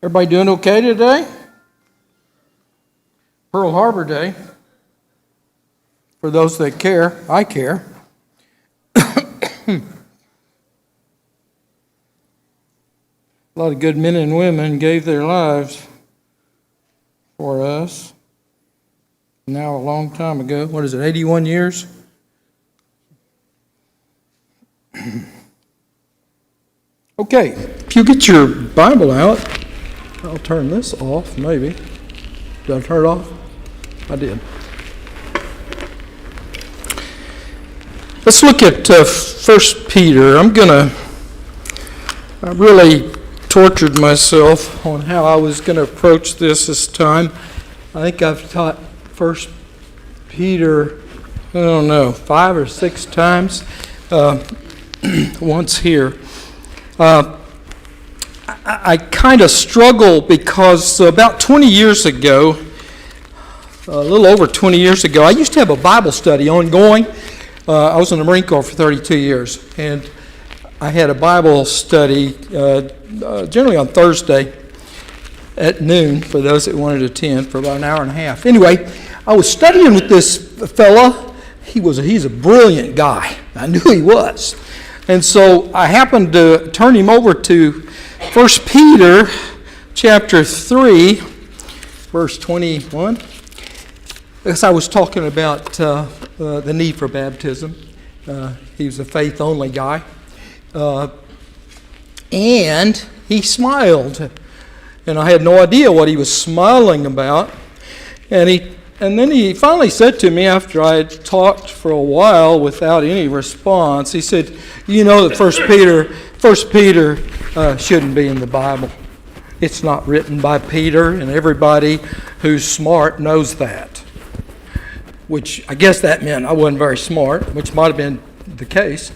Everybody doing okay today? Pearl Harbor Day. For those that care, I care. A lot of good men and women gave their lives for us. Now a long time ago, 81 years? Okay, if you get your Bible out, I'll turn this off, maybe. Did I turn it off? I did. Let's look at 1 Peter. I really tortured myself on how I was going to approach this time. I think I've taught 1 Peter, 5 or 6 times, once here. I kind of struggle because about 20 years ago, a little over 20 years ago, I used to have a Bible study ongoing. I was in the Marine Corps for 32 years, and I had a Bible study generally on Thursday at noon for those that wanted to attend for about an hour and a half. Anyway, I was studying with this fella. He's a brilliant guy. I knew he was. And so I happened to turn him over to 1 Peter chapter 3, verse 21. As I was talking about the need for baptism. He was a faith-only guy. And he smiled. And I had no idea what he was smiling about. And then he finally said to me, after I had talked for a while without any response, he said, you know that 1 Peter shouldn't be in the Bible. It's not written by Peter, and everybody who's smart knows that. Which I guess that meant I wasn't very smart, which might have been the case.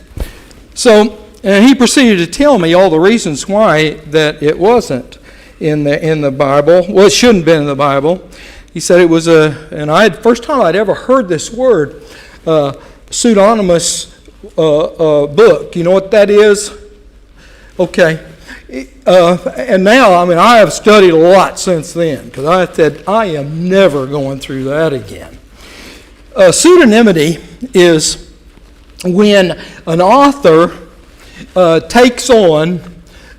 So, and he proceeded to tell me all the reasons why that it wasn't in the Bible. Well, it shouldn't have been in the Bible. He said it was first time I'd ever heard this word, pseudonymous book. You know what that is? Okay. And now, I have studied a lot since then, because I said, I am never going through that again. Pseudonymity is when an author takes on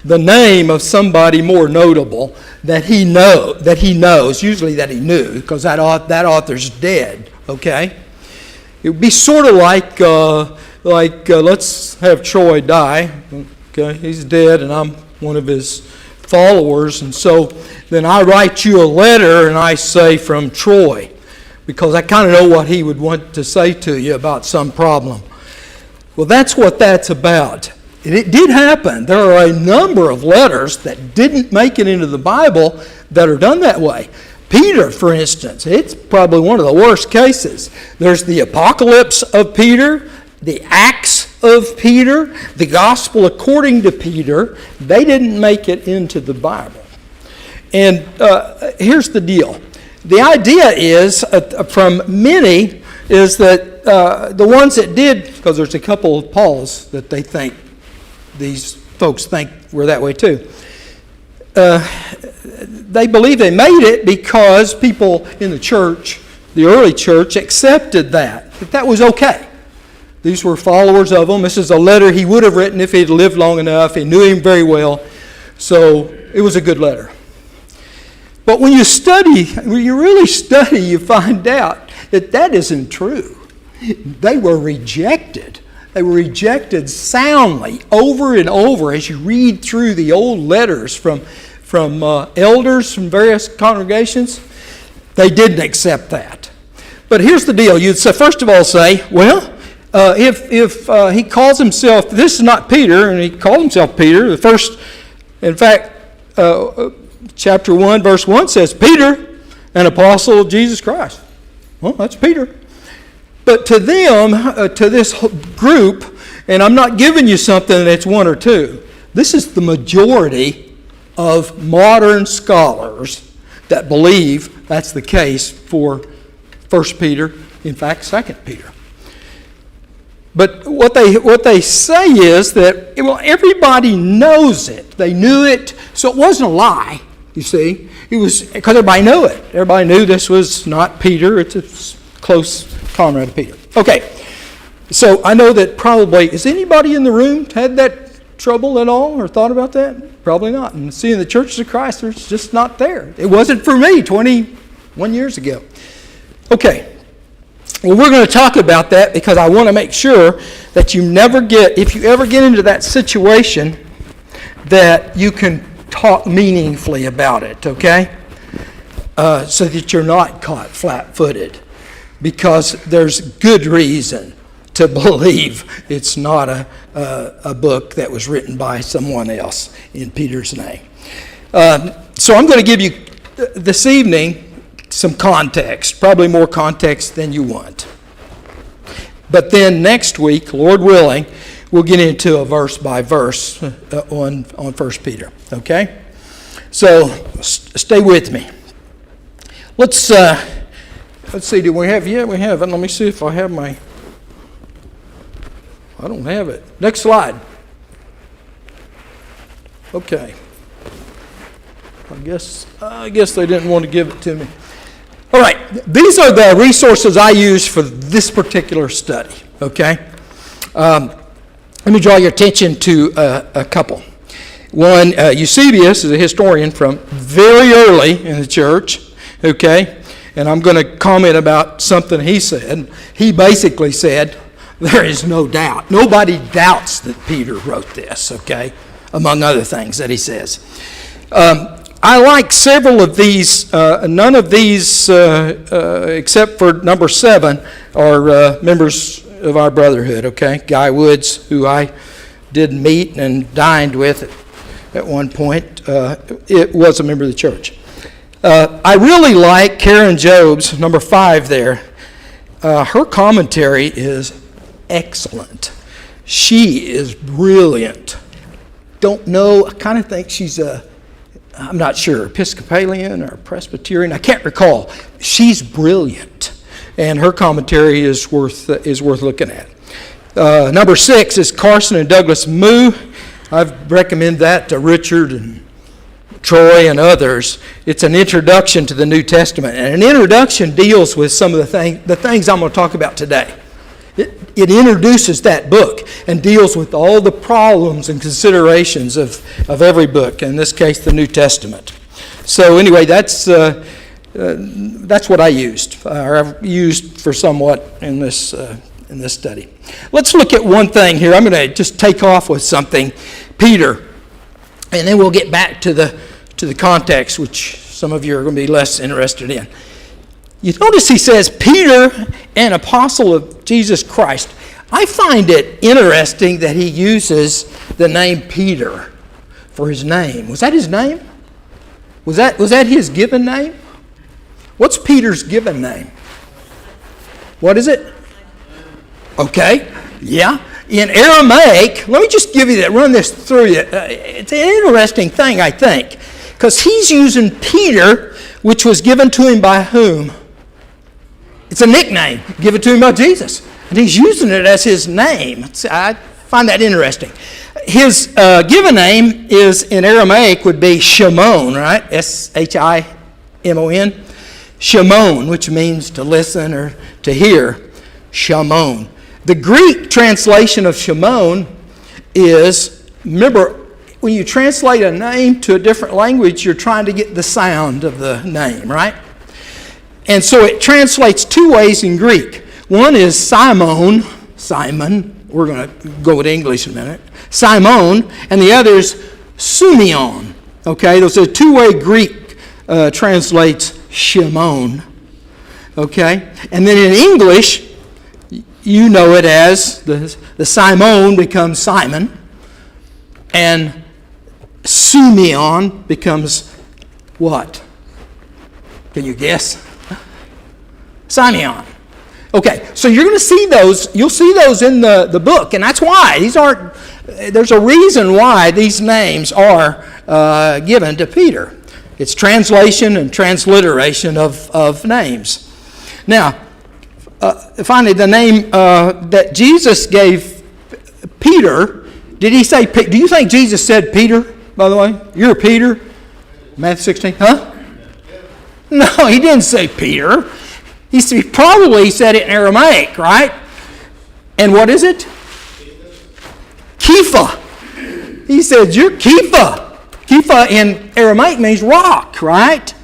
the name of somebody more notable that he knows, usually that he knew, because that author's dead. Okay, it would be sort of like let's have Troy die. Okay, he's dead, and I'm one of his followers, and so then I write you a letter, and I say from Troy, because I kind of know what he would want to say to you about some problem. Well, that's what that's about. It did happen. There are a number of letters that didn't make it into the Bible that are done that way. Peter, for instance, it's probably one of the worst cases. There's the Apocalypse of Peter, the Acts of Peter, the Gospel according to Peter. They didn't make it into the Bible. And here's the deal. The idea is, from many, is that the ones that did, because there's a couple of Pauls that these folks think were that way too. They believe they made it because people in the church, the early church, accepted that was okay. These were followers of him. This is a letter he would have written if he'd lived long enough. He knew him very well. So it was a good letter. But when you really study, you find out that isn't true. They were rejected. They were rejected soundly over and over as you read through the old letters from elders from various congregations. They didn't accept that. But here's the deal. You'd first of all say, well, if he calls himself, this is not Peter, and he called himself Peter. The first, in fact, chapter 1, verse 1 says, Peter, an apostle of Jesus Christ. Well, that's Peter. But to them, to this group, and I'm not giving you something that's one or two. This is the majority of modern scholars that believe that's the case for 1 Peter, in fact, 2 Peter. But what they say is that, well, everybody knows it. They knew it, so it wasn't a lie. you see. It was because everybody knew it. Everybody knew this was not Peter. It's a close comrade of Peter. Okay, so I know that probably, has anybody in the room had that trouble at all or thought about that? Probably not. And seeing the churches of Christ, it's just not there. It wasn't for me 21 years ago. Okay, well, we're going to talk about that because I want to make sure that if you ever get into that situation, that you can talk meaningfully about it, okay? So that you're not caught flat-footed, because there's good reason to believe it's not a book that was written by someone else in Peter's name. So I'm going to give you this evening some context, probably more context than you want. But then next week, Lord willing, we'll get into a verse by verse on 1 Peter, okay? So stay with me. Let's see, do we have, yeah, we have it. Let me see if I have I don't have it. Next slide. Okay. I guess they didn't want to give it to me. All right, these are the resources I use for this particular study, okay? Let me draw your attention to a couple. One, Eusebius is a historian from very early in the church, okay? And I'm going to comment about something he said. He basically said, there is no doubt. Nobody doubts that Peter wrote this, okay? Among other things that he says. I like several of these. None of these, except for number 7, are members of our brotherhood, okay? Guy Woods, who I did meet and dined with at one point, it was a member of the church. I really like Karen Jobes, number 5 there. Her commentary is excellent. She is brilliant. Don't know, I kind of think she's I'm not sure, Episcopalian or Presbyterian, I can't recall. She's brilliant, and her commentary is worth looking at. Number 6 is Carson and Douglas Moo. I've recommended that to Richard and Troy and others. It's an introduction to the New Testament, and an introduction deals with some of the things I'm going to talk about today. It introduces that book and deals with all the problems and considerations of every book, in this case the New Testament. So anyway, that's what I used, or I've used for somewhat in this study. Let's look at one thing here. I'm going to just take off with something, Peter, and then we'll get back to the context, which some of you are going to be less interested in. You notice he says, Peter, an apostle of Jesus Christ. I find it interesting that he uses the name Peter for his name. Was that his name? Was that his given name? What's Peter's given name? What is it? Okay, yeah. In Aramaic, let me just run this through you. It's an interesting thing, I think, because he's using Peter, which was given to him by whom? It's a nickname given to him by Jesus, and he's using it as his name. I find that interesting. His given name is, in Aramaic, would be Shimon, right? Shimon. Shimon, which means to listen or to hear. Shimon. The Greek translation of Shimon is, remember, when you translate a name to a different language, you're trying to get the sound of the name, right? And so it translates two ways in Greek. One is Simon. We're going to go with English in a minute. Simon, and the other is Sumion. Okay, those are two-way Greek translates Shimon. Okay, and then in English, you know it as the Simon becomes Simon, and Sumion becomes what? Can you guess? Simeon. Okay, so you're going to see those. You'll see those in the book, and that's why there's a reason why these names are given to Peter. It's translation and transliteration of names. Now, finally, the name that Jesus gave Peter. Did he say? Do you think Jesus said Peter? By the way, you're Peter. Matthew 16, huh? No, he didn't say Peter. He probably said it in Aramaic, right? And what is it? Kepha. He said, you're Kepha. Kepha in Aramaic means rock, right?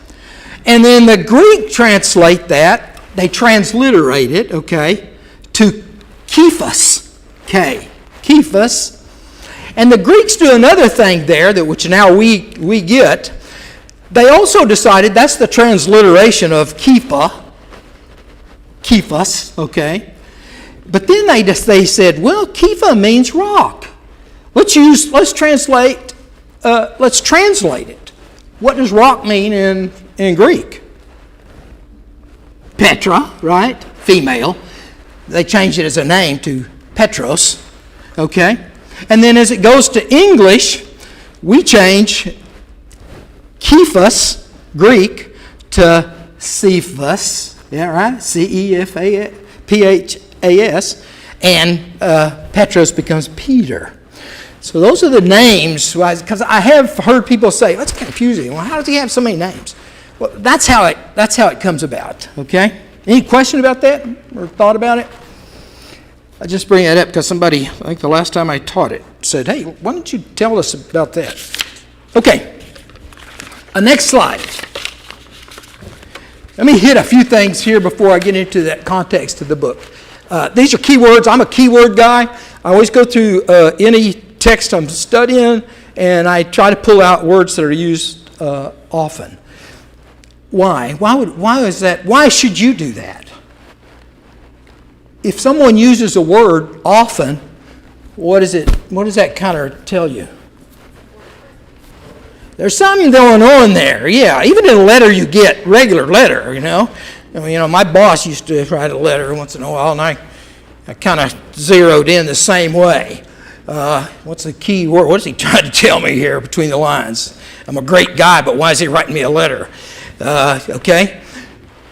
And then the Greek translate that, they transliterate it, okay, to Kephas. K. Kephas. And the Greeks do another thing there, which now we get. They also decided that's the transliteration of Kepha. Kephas, okay. But then they said, well, Kepha means rock. Let's translate it. What does rock mean in Greek? Petra, right? Female. They changed it as a name to Petros, okay? And then as it goes to English, we change Cephas, Greek, to Cephas, yeah, right? C-E-F-A-P-H-A-S, and Petros becomes Peter. So those are the names, because I have heard people say, that's confusing. Well, how does he have so many names? Well, that's how it comes about, okay? Any question about that or thought about it? I just bring that up because somebody, I think the last time I taught it, said, hey, why don't you tell us about that? Okay, next slide. Let me hit a few things here before I get into that context of the book. These are keywords. I'm a keyword guy. I always go through any text I'm studying, and I try to pull out words that are used often. Why? Why is that? Why should you do that? If someone uses a word often, what does that kind of tell you? There's something going on there. Yeah, even in a letter you get, regular letter, you know. I mean, my boss used to write a letter once in a while, and I kind of zeroed in the same way. What's the key word? What is he trying to tell me here between the lines? I'm a great guy, but why is he writing me a letter? Okay?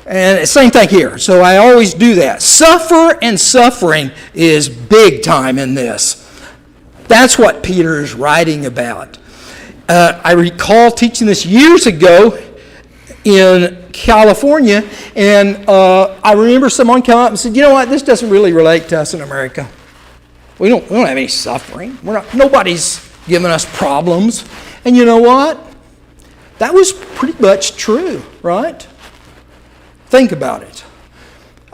And same thing here. So I always do that. Suffer and suffering is big time in this. That's what Peter is writing about. I recall teaching this years ago in California, and I remember someone come up and said, you know what, this doesn't really relate to us in America. We don't have any suffering. Nobody's giving us problems. And you know what? That was pretty much true, right? Think about it.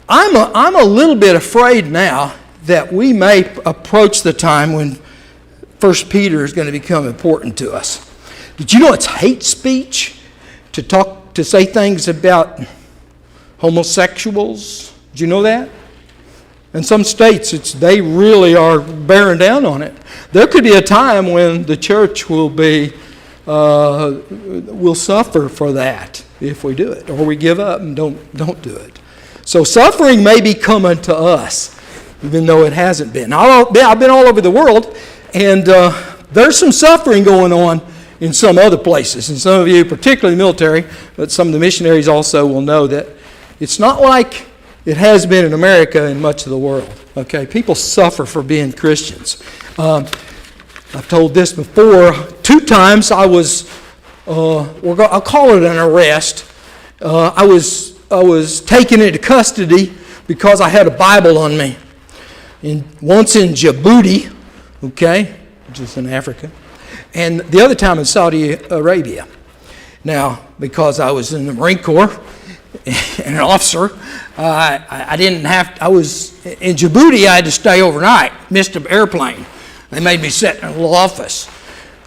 I'm a little bit afraid now that we may approach the time when 1 Peter is going to become important to us. Did you know it's hate speech to say things about homosexuals? Did you know that? In some states, they really are bearing down on it. There could be a time when the church will suffer for that if we do it, or we give up and don't do it. So suffering may be coming to us, even though it hasn't been. I've been all over the world, and there's some suffering going on in some other places. And some of you, particularly the military, but some of the missionaries also will know that it's not like it has been in America and much of the world. Okay, people suffer for being Christians. I've told this before. 2 times I was, I'll call it an arrest. I was taken into custody because I had a Bible on me. Once in Djibouti, okay, which is in Africa, and the other time in Saudi Arabia. Now, because I was in the Marine Corps and an officer, I was in Djibouti. I had to stay overnight. Missed an airplane. They made me sit in a little office,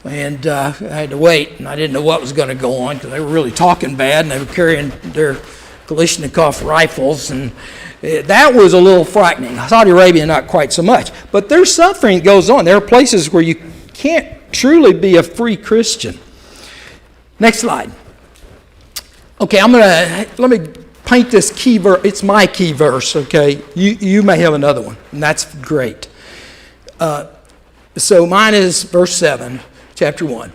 and I had to wait, and I didn't know what was going to go on because they were really talking bad, and they were carrying their Kalashnikov rifles, and that was a little frightening. Saudi Arabia, not quite so much, but there's suffering that goes on. There are places where you can't truly be a free Christian. Next slide. Okay, let me paint this key verse. It's my key verse, okay? You may have another one, and that's great. So mine is verse 7, chapter 1.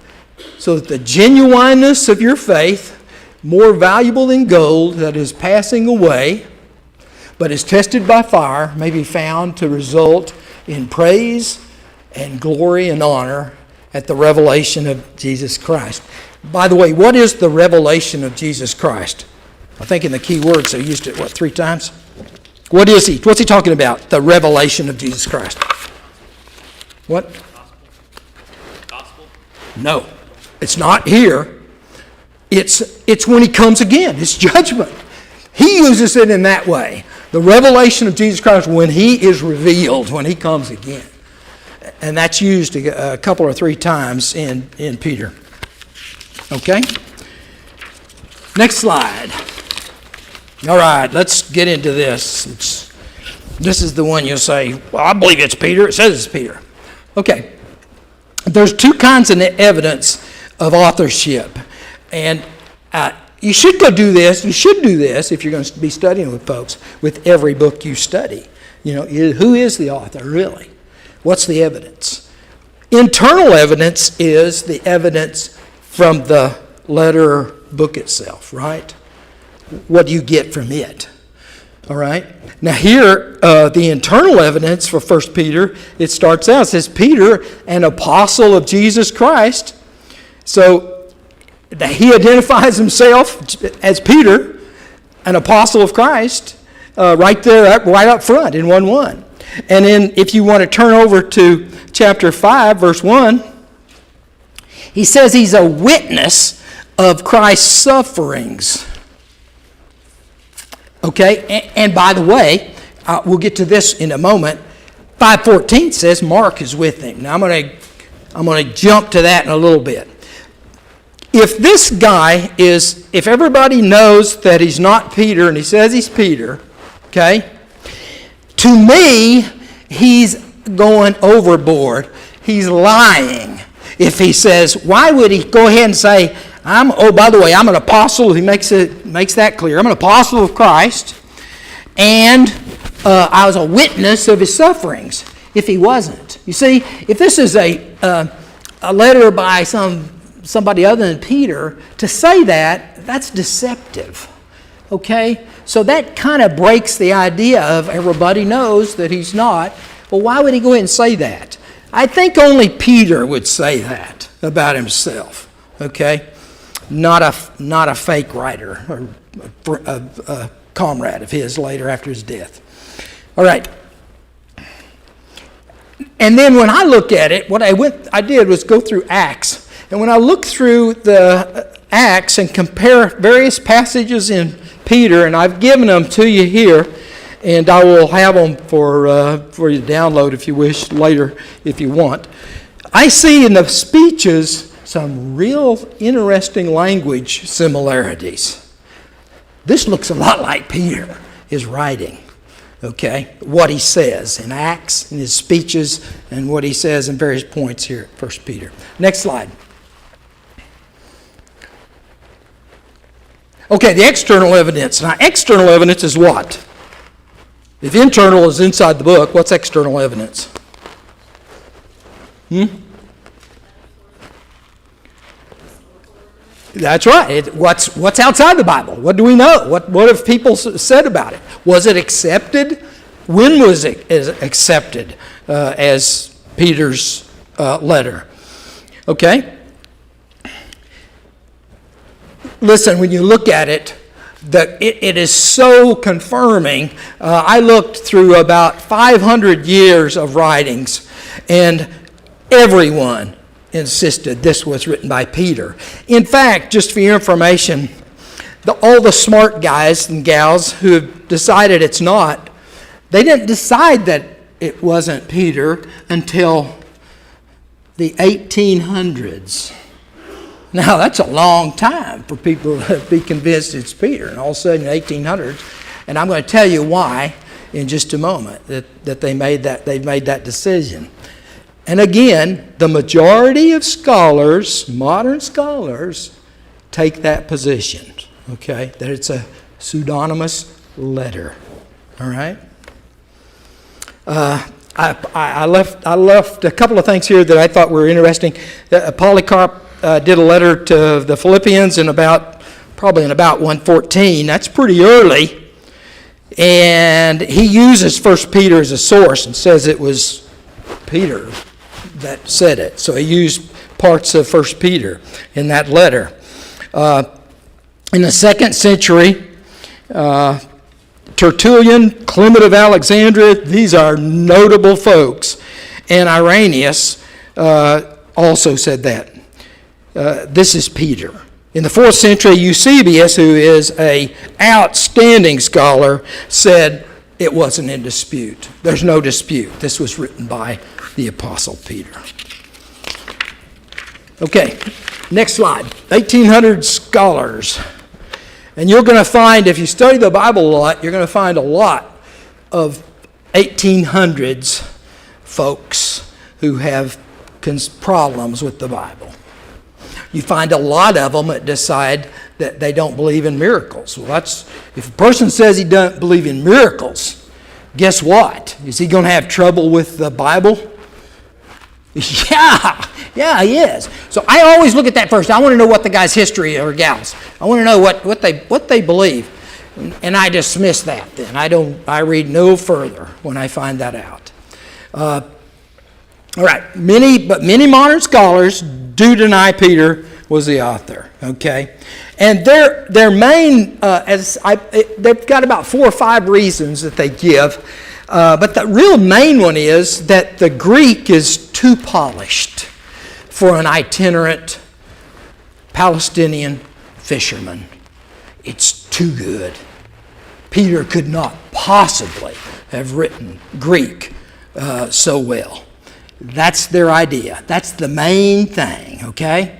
So that the genuineness of your faith, more valuable than gold that is passing away, but is tested by fire, may be found to result in praise and glory and honor at the revelation of Jesus Christ. By the way, what is the revelation of Jesus Christ? I think in the key words, they used it, 3 times? What is he? What's he talking about? The revelation of Jesus Christ. What? Gospel? No, it's not here. It's when he comes again. It's judgment. He uses it in that way. The revelation of Jesus Christ when he is revealed, when he comes again. And that's used a couple or 3 times in Peter. Okay? Next slide. All right, let's get into this. This is the one you'll say, well, I believe it's Peter. It says it's Peter. Okay. There's 2 kinds of evidence of authorship. And you should go do this. You should do this if you're going to be studying with folks with every book you study. You know, who is the author, really? What's the evidence? Internal evidence is the evidence from the letter book itself, right? What do you get from it? All right? Now here, the internal evidence for 1 Peter, it starts out, it says, Peter, an apostle of Jesus Christ. So he identifies himself as Peter, an apostle of Christ, right there, right up front in 1:1. And then if you want to turn over to chapter 5, verse 1, he says he's a witness of Christ's sufferings. Okay, and by the way, we'll get to this in a moment. 5:14 says Mark is with him. Now I'm going to jump to that in a little bit. If this guy is, if everybody knows that he's not Peter and he says he's Peter, okay, to me, he's going overboard. He's lying. If he says, why would he go ahead and say, by the way, I'm an apostle. He makes that clear. I'm an apostle of Christ, and I was a witness of his sufferings. If he wasn't, you see, if this is a letter by somebody other than Peter, to say that's deceptive. Okay, so that kind of breaks the idea of everybody knows that he's not. Well, why would he go ahead and say that? I think only Peter would say that about himself. Okay. Not a fake writer or a comrade of his later after his death. All right. And then when I look at it, what I did was go through Acts. And when I look through the Acts and compare various passages in Peter, and I've given them to you here, and I will have them for you to download if you wish later if you want. I see in the speeches some real interesting language similarities. This looks a lot like Peter is writing, okay? What he says in Acts, in his speeches, and what he says in various points here at 1 Peter. Next slide. Okay, the external evidence. Now, external evidence is what? If internal is inside the book, what's external evidence? That's right. What's outside the Bible? What do we know? What have people said about it? Was it accepted? When was it accepted as Peter's letter? Okay. Listen, when you look at it, it is so confirming. I looked through about 500 years of writings, and everyone insisted this was written by Peter. In fact, just for your information, all the smart guys and gals who have decided it's not, they didn't decide that it wasn't Peter until the 1800s. Now, that's a long time for people to be convinced it's Peter. And all of a sudden, in the 1800s, and I'm going to tell you why in just a moment, that they've made that decision. And again, the majority of scholars, modern scholars, take that position, okay, that it's a pseudonymous letter, all right? I left a couple of things here that I thought were interesting. Polycarp did a letter to the Philippians probably in about 114. That's pretty early. And he uses 1 Peter as a source and says it was Peter that said it. So he used parts of 1 Peter in that letter. In the 2nd century, Tertullian, Clement of Alexandria, these are notable folks. And Irenaeus also said that. This is Peter. In the 4th century, Eusebius, who is an outstanding scholar, said it wasn't in dispute. There's no dispute. This was written by the Apostle Peter. Okay, next slide. 1800 scholars. And you're going to find, if you study the Bible a lot, you're going to find a lot of 1800s folks who have problems with the Bible. You find a lot of them that decide that they don't believe in miracles. Well, if a person says he doesn't believe in miracles, guess what? Is he going to have trouble with the Bible? Yeah, he is. So I always look at that first. I want to know what the guy's history or gals. I want to know what they believe, and I dismiss that. Then I read no further when I find that out. All right, many modern scholars do deny Peter was the author. Okay, and their main they've got about 4 or 5 reasons that they give. But the real main one is that the Greek is too polished for an itinerant Palestinian fisherman. It's too good. Peter could not possibly have written Greek so well. That's their idea. That's the main thing, okay?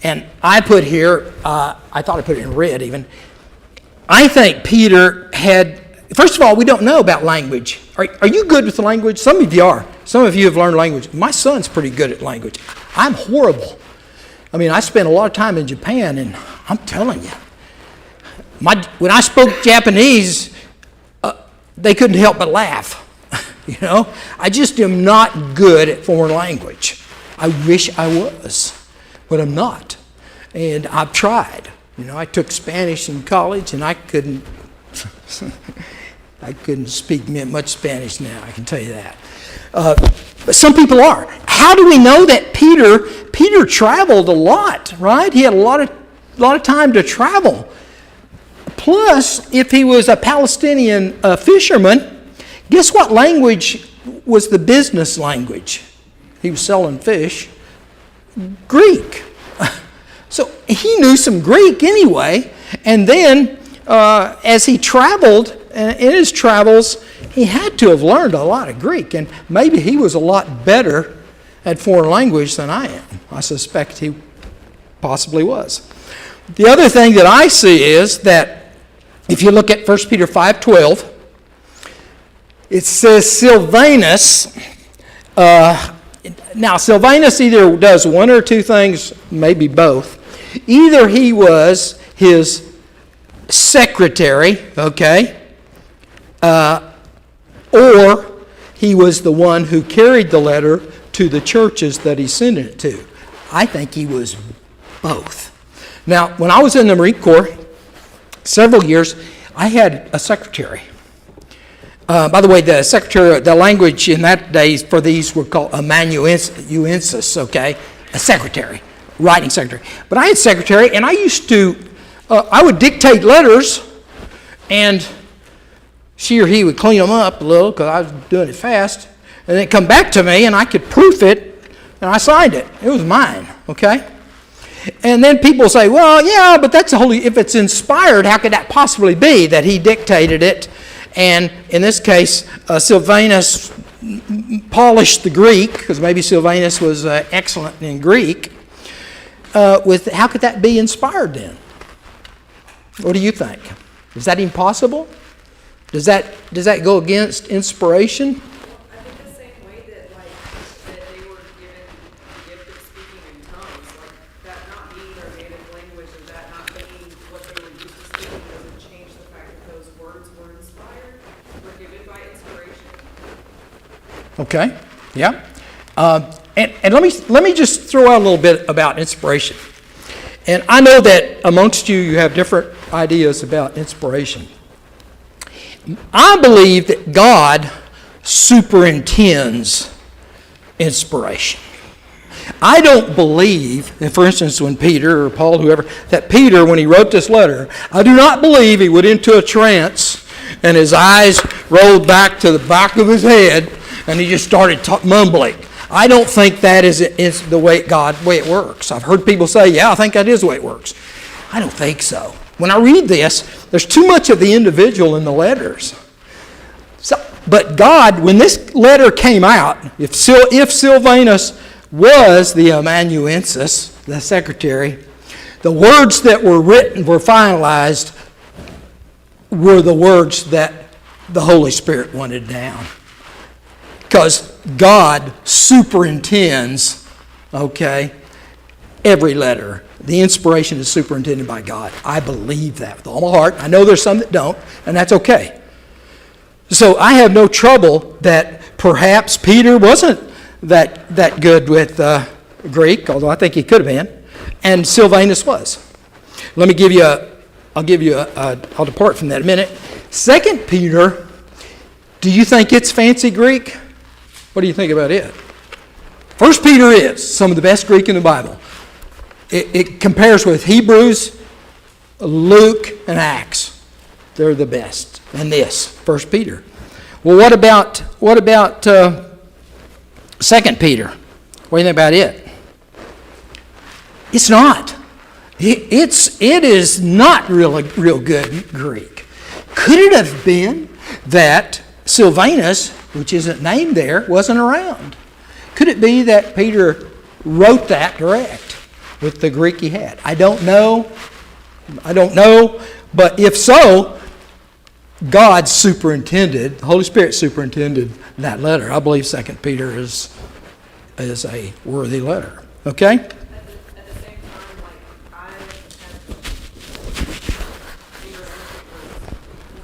And I put here, I thought I put it in red even, I think Peter had... First of all, we don't know about language. Are you good with the language? Some of you are. Some of you have learned language. My son's pretty good at language. I'm horrible. I mean, I spent a lot of time in Japan, and I'm telling you, when I spoke Japanese, they couldn't help but laugh. You know, I just am not good at foreign language. I wish I was, but I'm not. And I've tried. You know, I took Spanish in college, and I couldn't speak much Spanish now, I can tell you that. But some people are. How do we know that Peter traveled a lot, right? He had a lot of time to travel. Plus, if he was a Palestinian fisherman, guess what language was the business language? He was selling fish. Greek. So he knew some Greek anyway, and then as he traveled, in his travels, he had to have learned a lot of Greek, and maybe he was a lot better at foreign language than I am. I suspect he possibly was. The other thing that I see is that if you look at 1 Peter 5:12, it says Silvanus. Now, Silvanus either does one or two things, maybe both. Either he was his secretary, okay, or he was the one who carried the letter to the churches that he sent it to. I think he was both. Now, when I was in the Marine Corps, several years, I had a secretary. By the way, the language in that days for these were called amanuensis, okay, a secretary, writing secretary. But I had a secretary, and I used to, I would dictate letters, and she or he would clean them up a little because I was doing it fast, and then come back to me, and I could proof it, and I signed it. It was mine, okay? And then people say, well, yeah, but that's if it's inspired, how could that possibly be that he dictated it? And in this case, Silvanus polished the Greek, because maybe Silvanus was excellent in Greek. How could that be inspired then? What do you think? Is that impossible? Does that go against inspiration? I think the same way that they were given the gift of speaking in tongues, like that not being their native language and that not being what they were used to speaking doesn't change the fact that those words were inspired, were given by inspiration. Okay, yeah. And let me just throw out a little bit about inspiration. And I know that amongst you have different ideas about inspiration. I believe that God superintends inspiration. I don't believe, and for instance, when Peter or Paul, whoever, that Peter, when he wrote this letter, I do not believe he went into a trance and his eyes rolled back to the back of his head and he just started mumbling. I don't think that is the way it works. I've heard people say, yeah, I think that is the way it works. I don't think so. When I read this, there's too much of the individual in the letters. But God, when this letter came out, if Silvanus was the amanuensis, the secretary, the words that were written, were finalized, were the words that the Holy Spirit wanted down. Because God superintends, every letter. The inspiration is superintended by God. I believe that with all my heart. I know there's some that don't, and that's okay. So I have no trouble that perhaps Peter wasn't that good with Greek, although I think he could have been, and Silvanus was. I'll depart from that in a minute. 2 Peter, do you think it's fancy Greek? What do you think about it? 1 Peter is some of the best Greek in the Bible. It compares with Hebrews, Luke, and Acts. They're the best. And this, 1 Peter. Well, what about 2 Peter? What do you think about it? It's not. It is not real good Greek. Could it have been that Silvanus, which isn't named there, wasn't around? Could it be that Peter wrote that direct with the Greek he had? I don't know. But if so, God superintended, the Holy Spirit superintended that letter. I believe 2 Peter is a worthy letter. Okay? At the same time, like, I had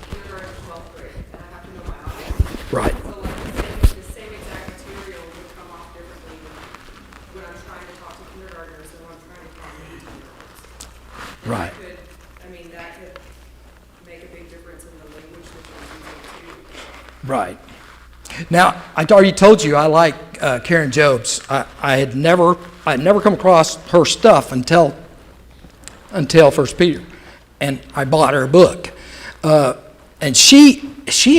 kindergarten, 12th grade, and I have to know my audience. Right. So, like, the same exact material would come off differently when I'm trying to talk to kindergartners and when I'm trying to talk to 18-year-olds. Right. That could make a big difference in the language that you're using too. Right. Now, I already told you I like Karen Jobes. I had never come across her stuff until 1 Peter, and I bought her book. And she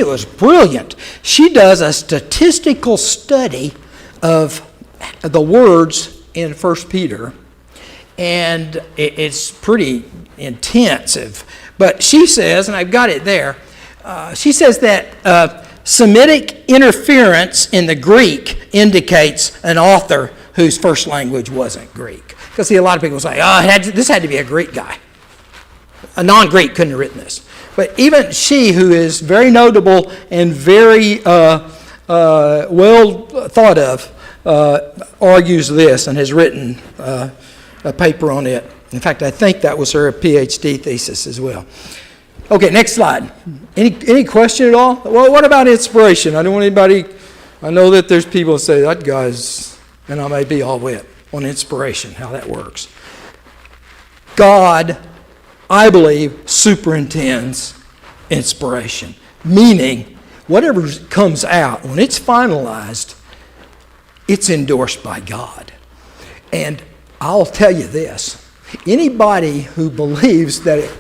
was brilliant. She does a statistical study of the words in 1 Peter, and it's pretty intensive. But she says, and I've got it there, she says that Semitic interference in the Greek indicates an author whose first language wasn't Greek. Because see, a lot of people say, this had to be a Greek guy. A non-Greek couldn't have written this. But even she, who is very notable and very well thought of, argues this and has written a paper on it. In fact, I think that was her PhD thesis as well. Okay, next slide. Any question at all? Well, what about inspiration? I know that there's people who say, that guy's, and I may be all wet on inspiration, how that works. God, I believe, superintends inspiration. Meaning, whatever comes out, when it's finalized, it's endorsed by God. And I'll tell you this. Anybody who believes that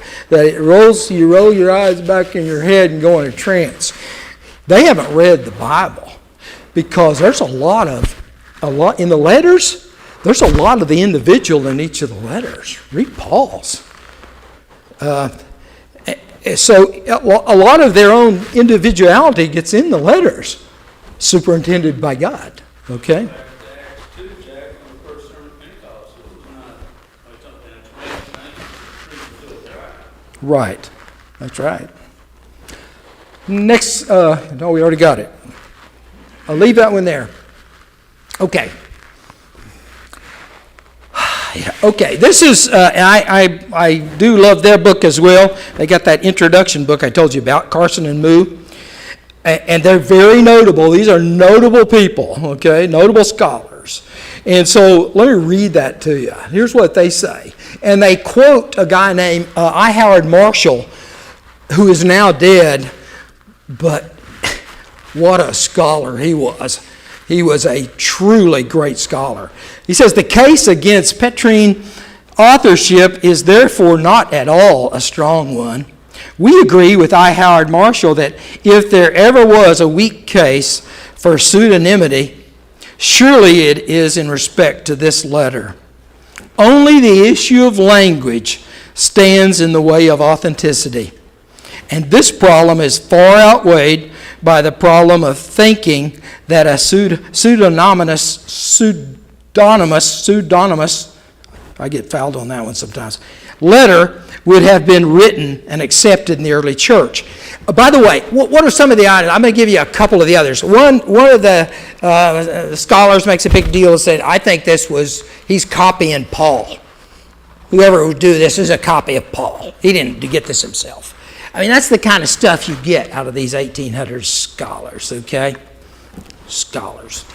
you roll your eyes back in your head and go in a trance, they haven't read the Bible, because there's a lot in the letters. There's a lot of the individual in each of the letters. Read Paul's. So a lot of their own individuality gets in the letters, superintended by God. Okay. Right. That's right. Next, no, we already got it. I'll leave that one there. Okay. Okay, this is, I do love their book as well. They got that introduction book I told you about, Carson and Moo. And they're very notable. These are notable people, okay, notable scholars. And so let me read that to you. Here's what they say. And they quote a guy named I. Howard Marshall, who is now dead, but what a scholar he was. He was a truly great scholar. He says, the case against Petrine authorship is therefore not at all a strong one. We agree with I. Howard Marshall that if there ever was a weak case for pseudonymity, surely it is in respect to this letter. Only the issue of language stands in the way of authenticity. And this problem is far outweighed by the problem of thinking that a pseudonymous, I get fouled on that one sometimes, letter would have been written and accepted in the early church. By the way, what are some of the items? I'm going to give you a couple of the others. One of the scholars makes a big deal and said, I think he's copying Paul. Whoever would do this is a copy of Paul. He didn't get this himself. I mean, that's the kind of stuff you get out of these 1800s scholars, okay? Scholars.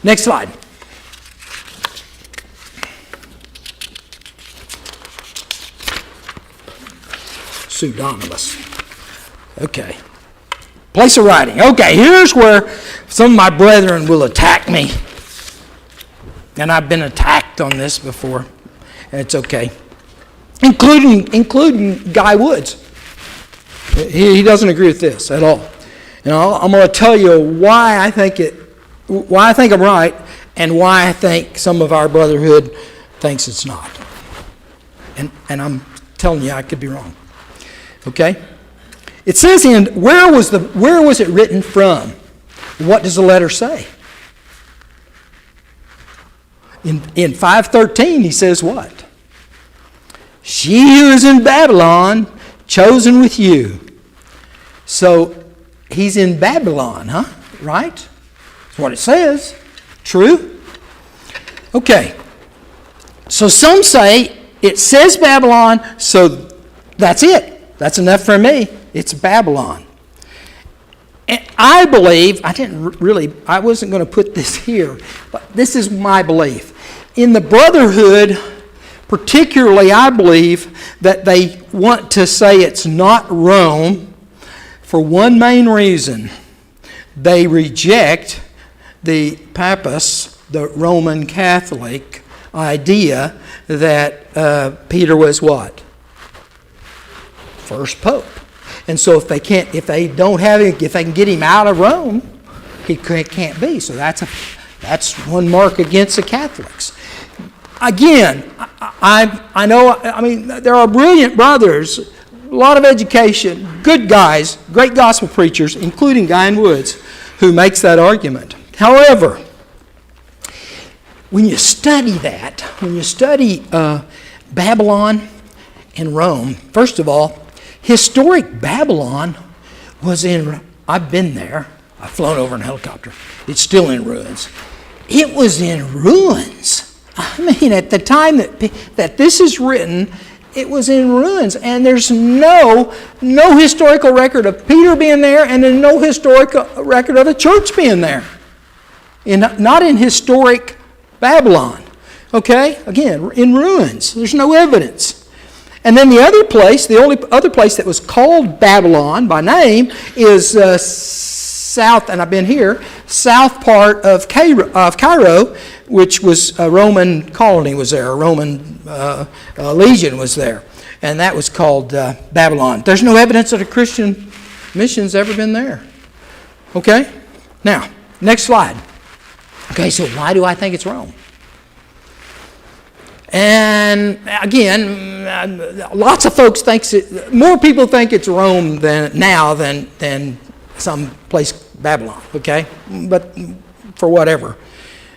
Next slide. Pseudonymous. Okay. Place of writing. Okay, here's where some of my brethren will attack me. And I've been attacked on this before. And it's okay. Including Guy Woods. He doesn't agree with this at all. You know, I'm going to tell you why I think I'm right, and why I think some of our brotherhood thinks it's not. And I'm telling you I could be wrong. Okay? It says where was it written from? What does the letter say? In 5:13 he says what? She who is in Babylon, chosen with you. So he's in Babylon, huh? Right? That's what it says. True? Okay. So some say it says Babylon, so that's it. That's enough for me. It's Babylon. And I believe, I wasn't going to put this here, but this is my belief. In the brotherhood, particularly, I believe that they want to say it's not Rome for one main reason. They reject the Pappus, the Roman Catholic idea that Peter was what? First pope. And so if they can get him out of Rome, he can't be. So that's one mark against the Catholics. Again, I know, I mean, there are brilliant brothers, a lot of education, good guys, great gospel preachers, including Guy Woods, who makes that argument. However, when you study that, when you study Babylon and Rome, first of all, historic Babylon was I've been there, I've flown over in a helicopter, it's still in ruins. It was in ruins. I mean, at the time that this is written, it was in ruins, and there's no historical record of Peter being there, and then no historical record of the church being there. Not in historic Babylon. Okay? Again, in ruins. There's no evidence. And then the only other place that was called Babylon by name is south, and I've been here, south part of Cairo, which was a Roman colony was there, a Roman legion was there. And that was called Babylon. There's no evidence that a Christian mission's ever been there. Okay? Now, next slide. Okay, so why do I think it's Rome? And again, lots of folks more people think it's Rome than some place Babylon, okay? But for whatever.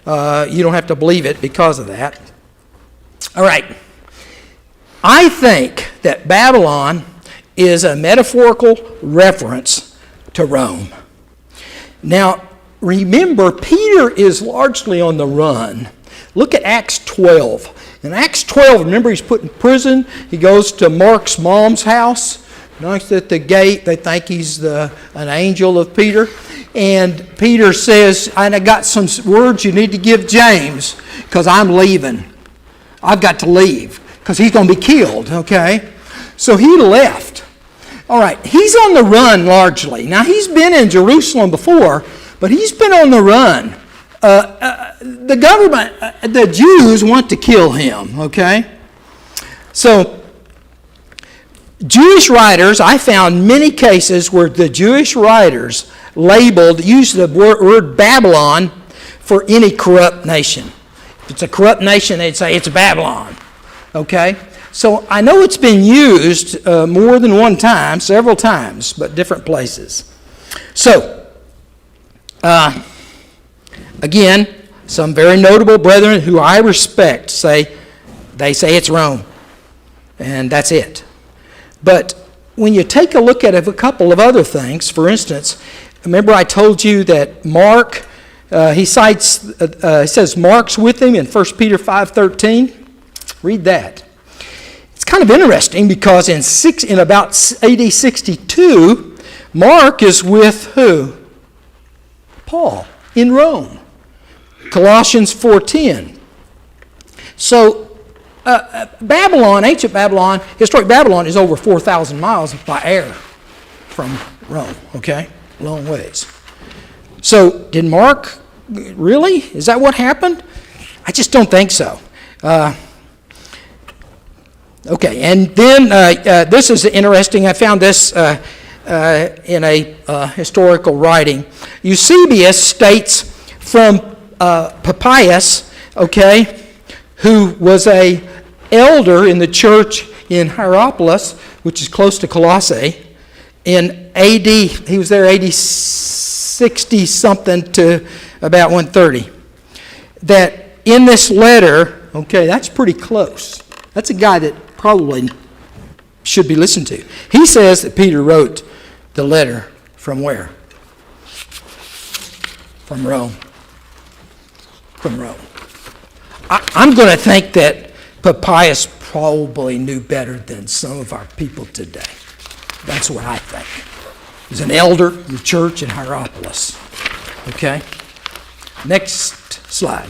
You don't have to believe it because of that. All right. I think that Babylon is a metaphorical reference to Rome. Now, remember, Peter is largely on the run. Look at Acts 12. In Acts 12, remember he's put in prison. He goes to Mark's mom's house. Knocks at the gate. They think he's an angel of Peter. And Peter says, I got some words you need to give James because I'm leaving. I've got to leave because he's going to be killed, okay? So he left. All right, he's on the run largely. Now, he's been in Jerusalem before, but he's been on the run. The government, the Jews want to kill him, okay? So, Jewish writers, I found many cases where the Jewish writers used the word Babylon for any corrupt nation. If it's a corrupt nation, they'd say it's Babylon, okay? So I know it's been used more than one time, several times, but different places. So, again, some very notable brethren who I respect say it's Rome, and that's it. But when you take a look at a couple of other things, for instance, remember I told you that Mark, he says Mark's with him in 1 Peter 5:13. Read that. It's kind of interesting because in about AD 62, Mark is with who? Paul in Rome. Colossians 4:10. So Babylon, ancient Babylon, historic Babylon is over 4,000 miles by air from Rome, okay? Long ways. So did Mark, really? Is that what happened? I just don't think so. Okay, and then this is interesting. I found this in a historical writing. Eusebius states from Papias, okay, who was a elder in the church in Hierapolis, which is close to Colossae, in AD, he was there AD 60-something to about 130, that in this letter, okay, that's pretty close. That's a guy that probably should be listened to. He says that Peter wrote the letter from where? From Rome. From Rome. I'm going to think that Papias probably knew better than some of our people today. That's what I think. He's an elder in the church in Hierapolis. Okay? Next slide.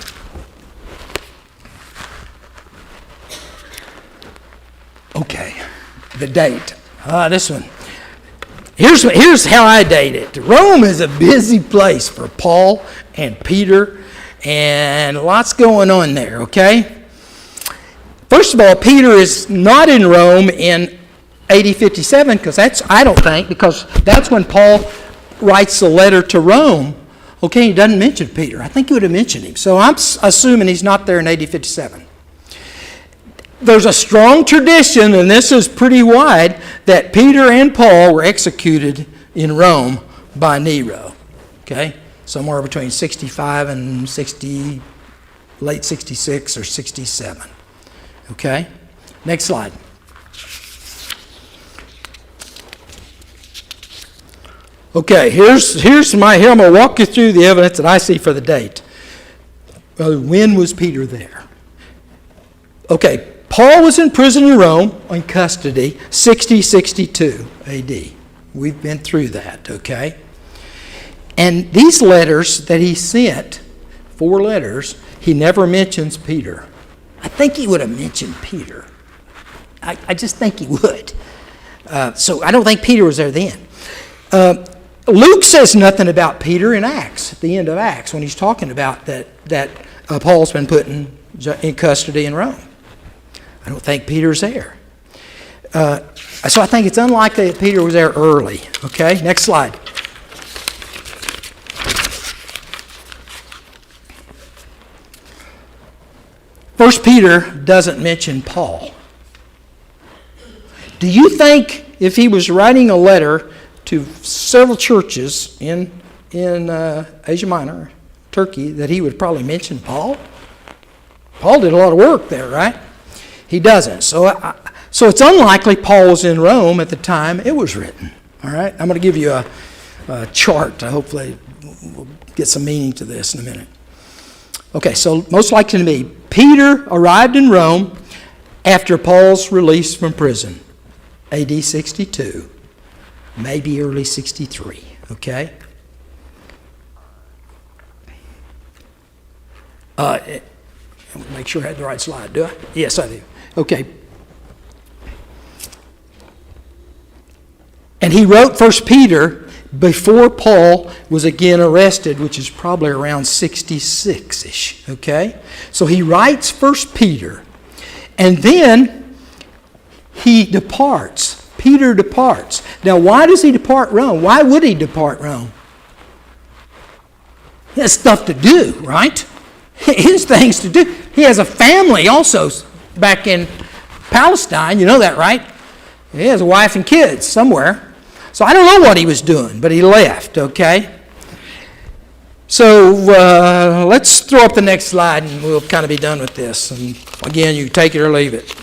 Okay, the date. This one. Here's how I date it. Rome is a busy place for Paul and Peter, and lots going on there, okay? First of all, Peter is not in Rome in AD 57, because I don't think, because that's when Paul writes the letter to Rome. Okay, he doesn't mention Peter. I think he would have mentioned him. So I'm assuming he's not there in AD 57. There's a strong tradition, and this is pretty wide, that Peter and Paul were executed in Rome by Nero. Okay? Somewhere between 65 and 60, late 66 or 67. Okay? Next slide. Okay, here I'm going to walk you through the evidence that I see for the date. When was Peter there? Okay, Paul was in prison in Rome in custody, 60-62 AD. We've been through that, okay? And these letters that he sent, 4 letters, he never mentions Peter. I think he would have mentioned Peter. I just think he would. So I don't think Peter was there then. Luke says nothing about Peter in Acts, at the end of Acts, when he's talking about that Paul's been put in custody in Rome. I don't think Peter's there. So I think it's unlikely that Peter was there early. Okay, next slide. First Peter doesn't mention Paul. Do you think if he was writing a letter to several churches in Asia Minor, Turkey, that he would probably mention Paul? Paul did a lot of work there, right? He doesn't. So it's unlikely Paul was in Rome at the time it was written. All right? I'm going to give you a chart to hopefully we'll get some meaning to this in a minute. Okay, so most likely to me, Peter arrived in Rome after Paul's release from prison, AD 62, maybe early 63, okay? Make sure I had the right slide, do I? Yes, I do. Okay. And he wrote 1 Peter before Paul was again arrested, which is probably around 66-ish, okay? So he writes 1 Peter, and then he departs. Peter departs. Now, why does he depart Rome? Why would he depart Rome? He has stuff to do, right? His things to do. He has a family also back in Palestine. You know that, right? He has a wife and kids somewhere. So I don't know what he was doing, but he left, okay? So let's throw up the next slide and we'll kind of be done with this. And again, you take it or leave it.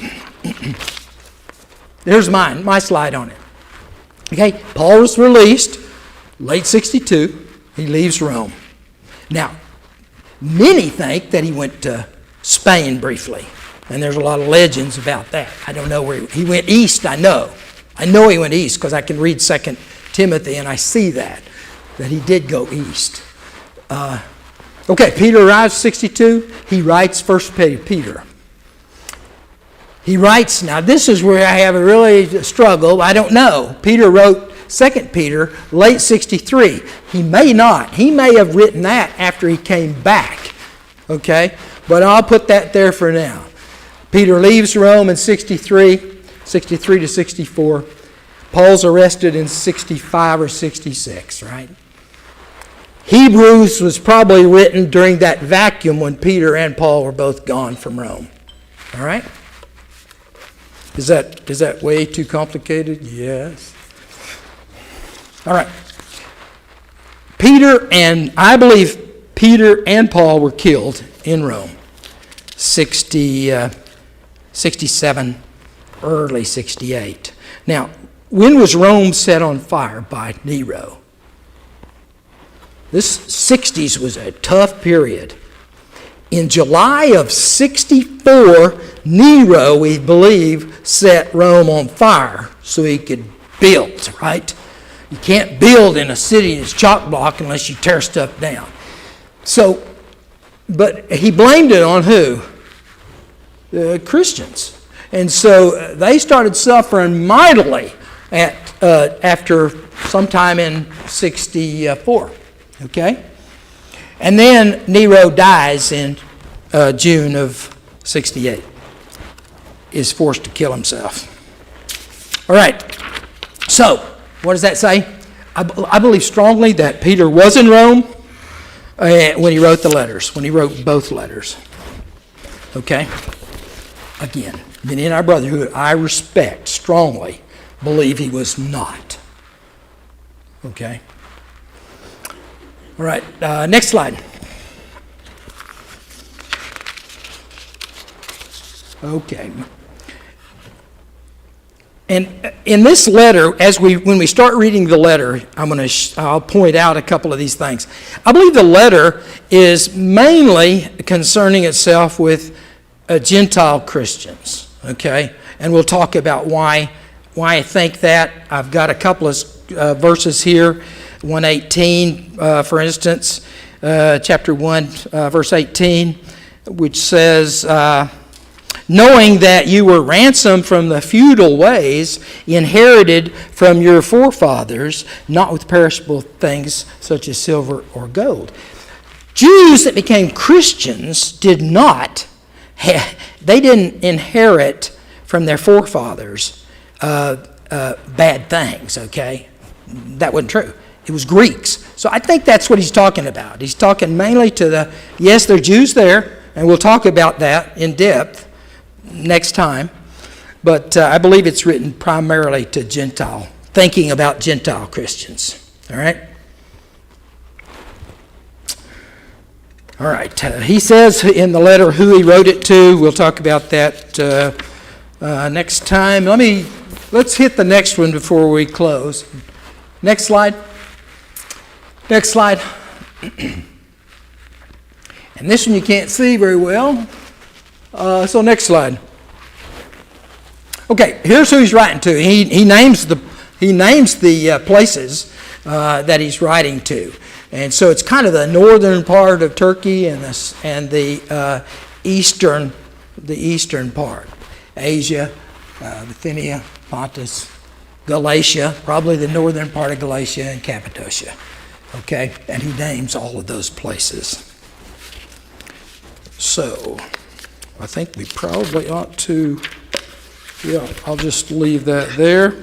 There's my slide on it. Okay, Paul was released, late 62. He leaves Rome. Now, many think that he went to Spain briefly, and there's a lot of legends about that. I don't know where he went east. I know he went east because I can read 2 Timothy and I see that he did go east. Okay, Peter arrives 62. He writes 1 Peter. He writes, now this is where I have a really struggle. I don't know. Peter wrote 2 Peter late 63. He may not. He may have written that after he came back. Okay? But I'll put that there for now. Peter leaves Rome in 63 to 64. Paul's arrested in 65 or 66, right? Hebrews was probably written during that vacuum when Peter and Paul were both gone from Rome. All right? Is that way too complicated? Yes. All right. I believe Peter and Paul were killed in Rome. 67, early 68. Now, when was Rome set on fire by Nero? This 60s was a tough period. In July of 64, Nero, we believe, set Rome on fire so he could build, right? You can't build in a city that's chock block unless you tear stuff down. So, but he blamed it on who? The Christians. And so they started suffering mightily after sometime in 64, okay? And then Nero dies in June of 68. Is forced to kill himself. All right. So, what does that say? I believe strongly that Peter was in Rome when he wrote the letters, when he wrote both letters. Okay? Again, many in our brotherhood I respect strongly believe he was not. Okay? All right, next slide. Okay. And in this letter, when we start reading the letter, I'll point out a couple of these things. I believe the letter is mainly concerning itself with Gentile Christians. Okay, and we'll talk about why I think that. I've got a couple of verses here. 118, for instance, chapter 1, verse 18, which says, knowing that you were ransomed from the feudal ways inherited from your forefathers, not with perishable things such as silver or gold. Jews that became Christians didn't inherit from their forefathers bad things, okay? That wasn't true. It was Greeks. So I think that's what he's talking about. He's talking mainly to yes, there are Jews there, and we'll talk about that in depth next time. But I believe it's written primarily to Gentile, thinking about Gentile Christians. All right? All right. He says in the letter who he wrote it to. We'll talk about that next time. Let's hit the next one before we close. Next slide. Next slide. And this one you can't see very well. So next slide. Okay, here's who he's writing to. He names the places that he's writing to, and so it's kind of the northern part of Turkey and the eastern part, Asia, Bithynia, Pontus, Galatia, probably the northern part of Galatia and Cappadocia. Okay? And he names all of those places. So, I think we probably ought to, yeah, I'll just leave that there.